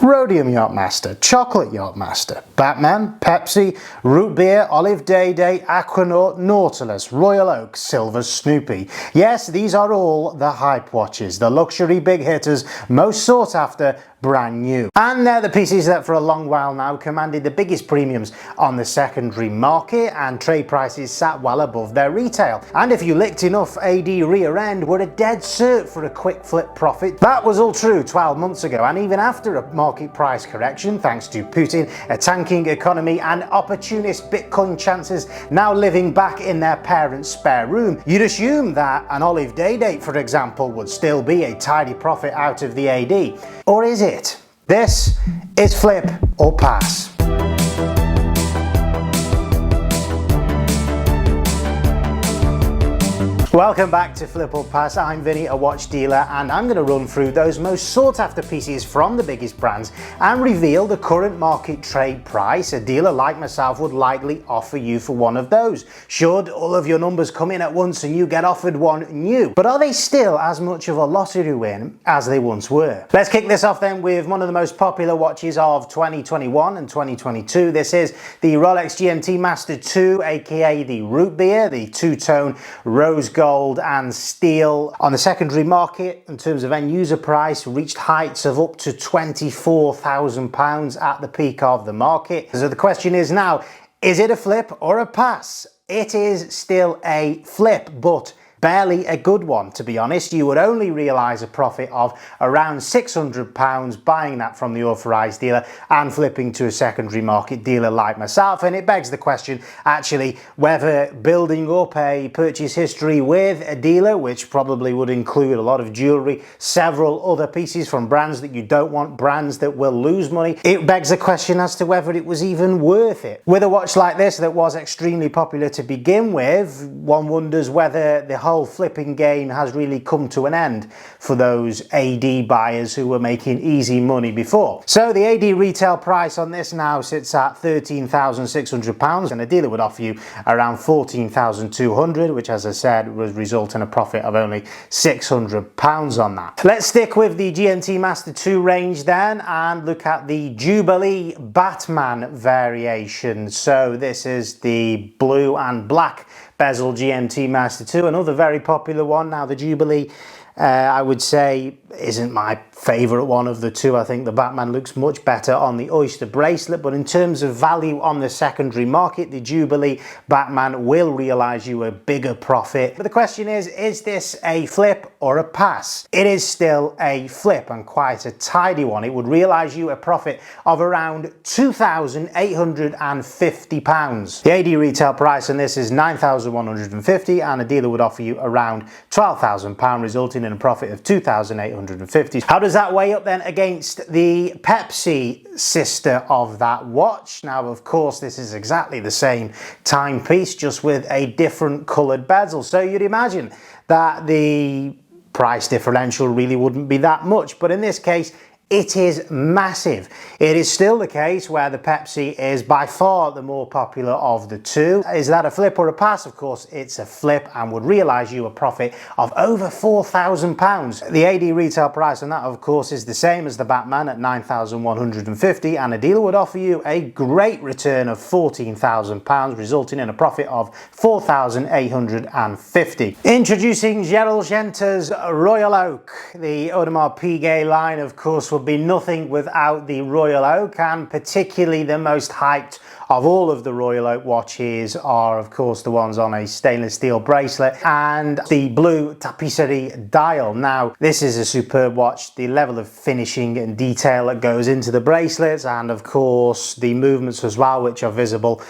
Rhodium Yachtmaster, Chocolate Yachtmaster, Batman, Pepsi, Root Beer, Olive Day, Aquanaut, Nautilus, Royal Oak, Silver Snoopy. Yes, these are all the hype watches, the luxury big hitters, most sought after, brand new. And they're the PCs that for a long while now commanded the biggest premiums on the secondary market, and trade prices sat well above their retail. And if you licked enough AD rear end, were a dead cert for a quick flip profit. That was all true 12 months ago, and even after a market price correction thanks to Putin, a tanking economy and opportunist Bitcoin chances now living back in their parents' spare room, you'd assume that an Olive Day, for example, would still be a tidy profit out of the AD. Or is it? This is flip or pass. Welcome back to Flip or Pass. I'm Vinny, a watch dealer, and I'm going to run through those most sought after PCs from the biggest brands and reveal the current market trade price a dealer like myself would likely offer you for one of those, should all of your numbers come in at once and you get offered one new. But are they still as much of a lottery win as they once were? Let's kick this off then with one of the most popular watches of 2021 and 2022. This is the Rolex GMT Master 2, aka the Root Beer, the two-tone rose gold and steel. On the secondary market, in terms of end user price, reached heights of up to £24,000 at the peak of the market. So the question is now, is it a flip or a pass? It is still a flip, but barely a good one, to be honest. You would only realise a profit of around £600 buying that from the authorised dealer and flipping to a secondary market dealer like myself. And it begs the question, actually, whether building up a purchase history with a dealer, which probably would include a lot of jewellery, several other pieces from brands that you don't want, brands that will lose money, it begs the question as to whether it was even worth it. With a watch like this that was extremely popular to begin with, one wonders whether the whole flipping game has really come to an end for those AD buyers who were making easy money before. So the AD retail price on this now sits at £13,600, and a dealer would offer you around £14,200, which, as I said, would result in a profit of only £600 on that. Let's stick with the GMT Master 2 range then and look at the Jubilee Batman variation. So this is the blue and black bezel GMT Master 2, another very popular one. Now the Jubilee, I would say, isn't my favourite one of the two. I think the Batman looks much better on the Oyster bracelet, but in terms of value on the secondary market, the Jubilee Batman will realise you a bigger profit. But the question is this a flip or a pass? It is still a flip, and quite a tidy one. It would realise you a profit of around £2,850. The AD retail price on this is £9,150, and a dealer would offer you around £12,000, resulting in a profit of £2,850. How does that weigh up then against the Pepsi sister of that watch? Now, of course, this is exactly the same timepiece, just with a different coloured bezel. So you'd imagine that the price differential really wouldn't be that much. But in this case, it is massive. It is still the case where the Pepsi is by far the more popular of the two. Is that a flip or a pass? Of course, it's a flip and would realise you a profit of over £4,000. The AD retail price on that, of course, is the same as the Batman at £9,150, and a dealer would offer you a great return of £14,000, resulting in a profit of £4,850. Introducing Gerald Genter's Royal Oak. The Audemars Piguet line, of course, would be nothing without the Royal Oak, and particularly the most hyped of all of the Royal Oak watches are, of course, the ones on a stainless steel bracelet and the blue tapisserie dial. Now, this is a superb watch. The level of finishing and detail that goes into the bracelets, and of course the movements as well, which are visible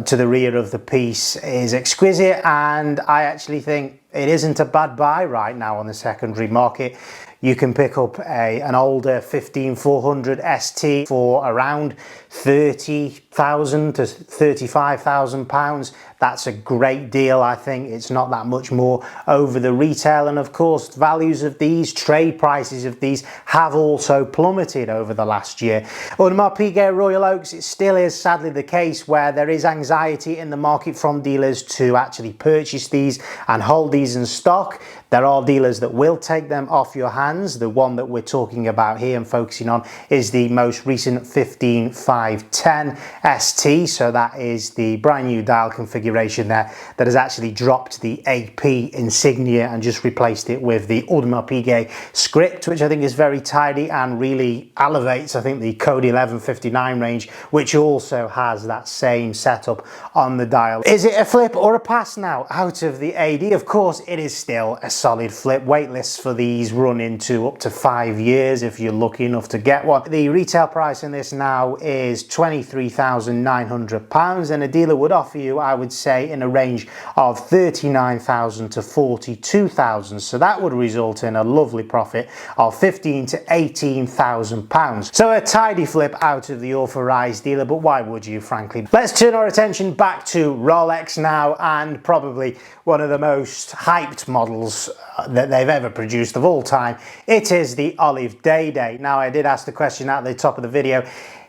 to the rear of the piece, is exquisite, and I actually think it isn't a bad buy right now on the secondary market. You can pick up an older 15400 ST for around £30,000 to £35,000. That's a great deal. I think it's not that much more over the retail, and of course values of these, trade prices of these, have also plummeted over the last year. Audemars Piguet Royal Oaks, it still is sadly the case where there is anxiety in the market from dealers to actually purchase these and hold these in stock. There are dealers that will take them off your hands. The one that we're talking about here and focusing on is the most recent 15510 ST. So that is the brand new dial configuration there that has actually dropped the AP insignia and just replaced it with the Audemars Piguet script, which I think is very tidy and really elevates, I think, the Code 1159 range, which also has that same setup on the dial. Is it a flip or a pass now out of the AD? Of course, it is still a solid flip. Wait lists for these run into up to 5 years if you're lucky enough to get one. The retail price in this now is £23,900, and a dealer would offer you, I would say, in a range of £39,000 to £42,000. So that would result in a lovely profit of £15,000 to £18,000. So a tidy flip out of the authorized dealer, but why would you, frankly? Let's turn our attention back to Rolex now, and probably one of the most hyped models that they've ever produced of all time. It is the Olive Day-Day. Now, I did ask the question at the top of the video,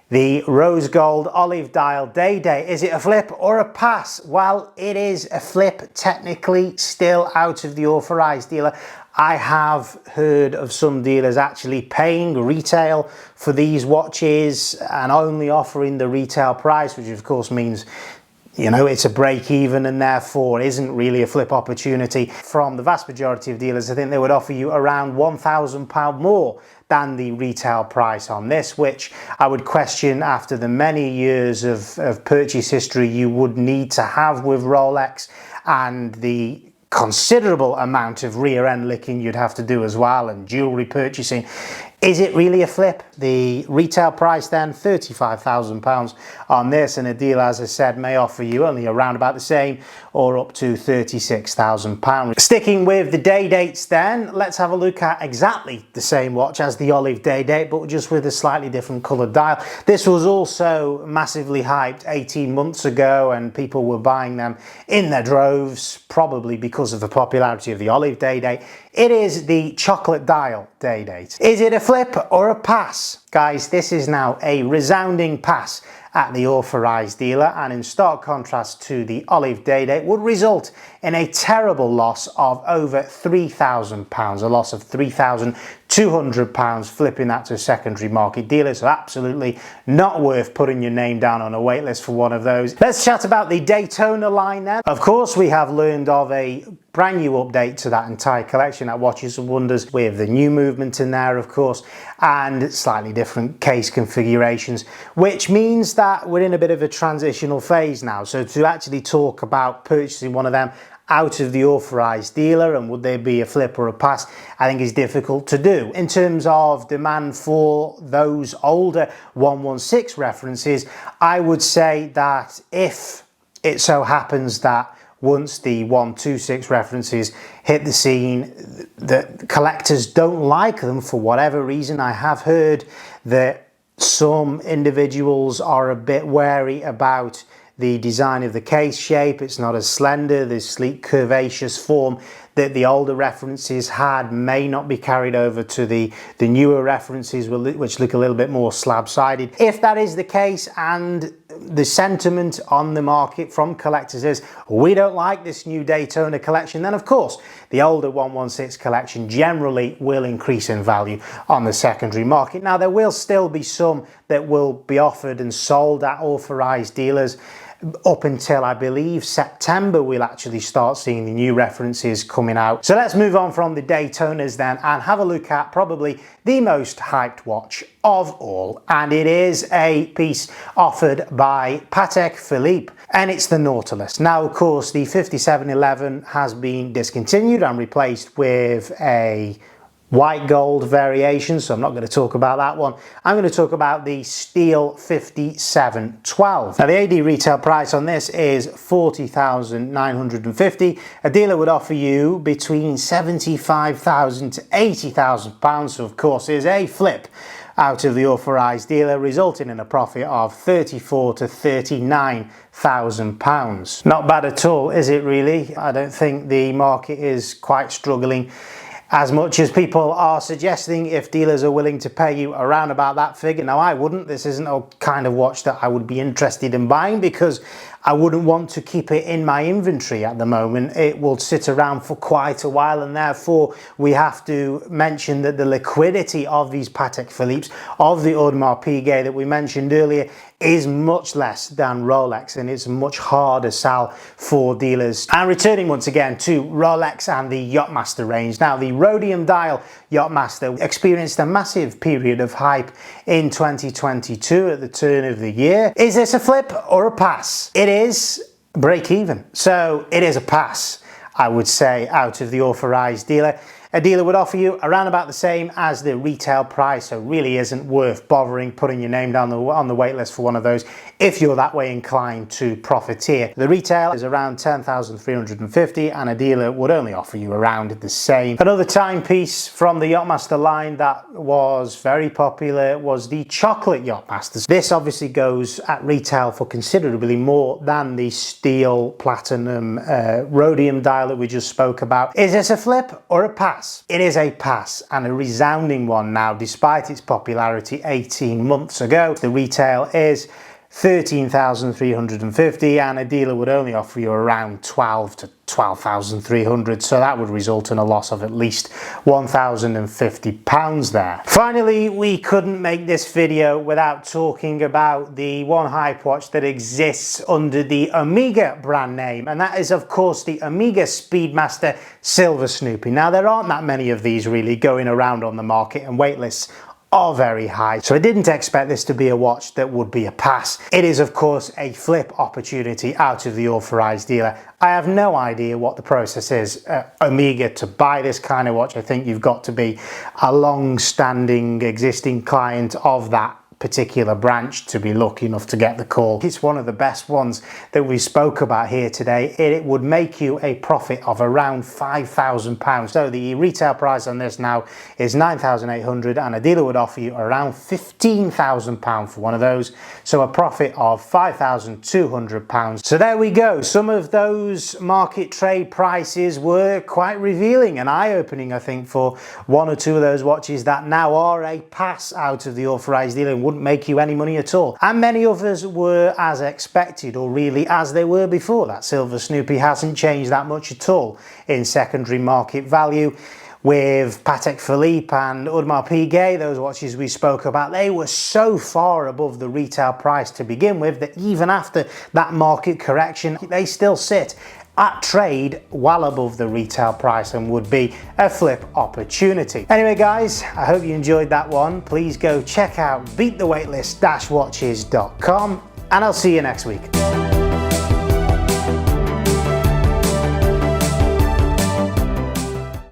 the rose gold olive dial Day-Day, is it a flip or a pass? Well, it is a flip, technically, still out of the authorized dealer. I have heard of some dealers actually paying retail for these watches and only offering the retail price, which of course means, you know, it's a break even and therefore isn't really a flip opportunity. From the vast majority of dealers, I think they would offer you around £1,000 more than the retail price on this, which I would question after the many years of purchase history you would need to have with Rolex and the considerable amount of rear end licking you'd have to do as well, and jewelry purchasing. Is it really a flip? The retail price then, £35,000 on this, and a dealer, as I said, may offer you only around about the same or up to £36,000. Sticking with the day dates then, let's have a look at exactly the same watch as the Olive Day Date, but just with a slightly different coloured dial. This was also massively hyped 18 months ago, and people were buying them in their droves, probably because of the popularity of the Olive Day Date. It is the Chocolate Dial Day Date. Is it a flip or a pass? Guys, this is now a resounding pass at the authorized dealer, and in stark contrast to the Olive Day Date, would result in a terrible loss of over £3,000, a loss of £3,200 flipping that to a secondary market dealer. So absolutely not worth putting your name down on a wait list for one of those. Let's chat about the Daytona line then. Of course, we have learned of a brand new update to that entire collection at Watches and Wonders, with the new movement in there, of course, and slightly different case configurations, which means that we're in a bit of a transitional phase now. So to actually talk about purchasing one of them out of the authorized dealer and would they be a flip or a pass, I think is difficult to do. In terms of demand for those older 116 references, I would say that if it so happens that once the 126 references hit the scene, the collectors don't like them for whatever reason. I have heard that some individuals are a bit wary about the design of the case shape. It's not as slender. The sleek curvaceous form that the older references had may not be carried over to the newer references, which look a little bit more slab-sided. If that is the case, and the sentiment on the market from collectors is, we don't like this new Daytona collection, then of course the older 116 collection generally will increase in value on the secondary market. Now, there will still be some that will be offered and sold at authorized dealers. Up until, I believe, September, we'll actually start seeing the new references coming out. So let's move on from the Daytonas then and have a look at probably the most hyped watch of all. And it is a piece offered by Patek Philippe, and it's the Nautilus. Now, of course, the 5711 has been discontinued and replaced with a white gold variation, so I'm not going to talk about that one. I'm going to talk about the Steel 5712. Now, the AD retail price on this is £40,950. A dealer would offer you between £75,000 to £80,000, so of course is a flip out of the authorized dealer, resulting in a profit of £34,000 to £39,000. Not bad at all, is it really? I don't think the market is quite struggling As much as people are suggesting, if dealers are willing to pay you around about that figure, now I wouldn't. This isn't a kind of watch that I would be interested in buying because I wouldn't want to keep it in my inventory at the moment. It will sit around for quite a while, and therefore we have to mention that the liquidity of these Patek Philippe's, of the Audemars Piguet that we mentioned earlier, is much less than Rolex, and it's a much harder sell for dealers. And returning once again to Rolex and the Yachtmaster range. Now, the rhodium dial Yachtmaster experienced a massive period of hype in 2022 at the turn of the year. Is this a flip or a pass? It is break even, so it is a pass, I would say, out of the authorized dealer. A dealer would offer you around about the same as the retail price, so it really isn't worth bothering putting your name down on the wait list for one of those if you're that way inclined to profiteer. The retail is around 10,350 and a dealer would only offer you around the same. Another timepiece from the Yachtmaster line that was very popular was the chocolate Yachtmasters. This obviously goes at retail for considerably more than the steel platinum rhodium dial that we just spoke about. Is this a flip or a pass? It is a pass, and a resounding one now, despite its popularity 18 months ago. The retail is 13,350 and a dealer would only offer you around 12 to 12,300, so that would result in a loss of at least £1,050 there. Finally, we couldn't make this video without talking about the one hype watch that exists under the Omega brand name, and that is of course the Omega Speedmaster Silver Snoopy. Now, there aren't that many of these really going around on the market, and waitlists are very high, so I didn't expect this to be a watch that would be a pass. It is of course a flip opportunity out of the authorized dealer. I have no idea what the process is at Omega to buy this kind of watch. I think you've got to be a long-standing existing client of that particular branch to be lucky enough to get the call. It's one of the best ones that we spoke about here today. It would make you a profit of around £5,000. So the retail price on this now is £9,800 and a dealer would offer you around £15,000 for one of those. So a profit of £5,200. So there we go. Some of those market trade prices were quite revealing and eye-opening, I think, for one or two of those watches that now are a pass out of the authorized dealer and wouldn't make you any money at all. And many others were as expected, or really as they were before. That Silver Snoopy hasn't changed that much at all in secondary market value. With Patek Philippe and Audemars Piguet, those watches we spoke about, they were so far above the retail price to begin with that even after that market correction, they still sit at trade well above the retail price and would be a flip opportunity. Anyway guys, I hope you enjoyed that one. Please go check out beatthewaitlist-watches.com and I'll see you next week.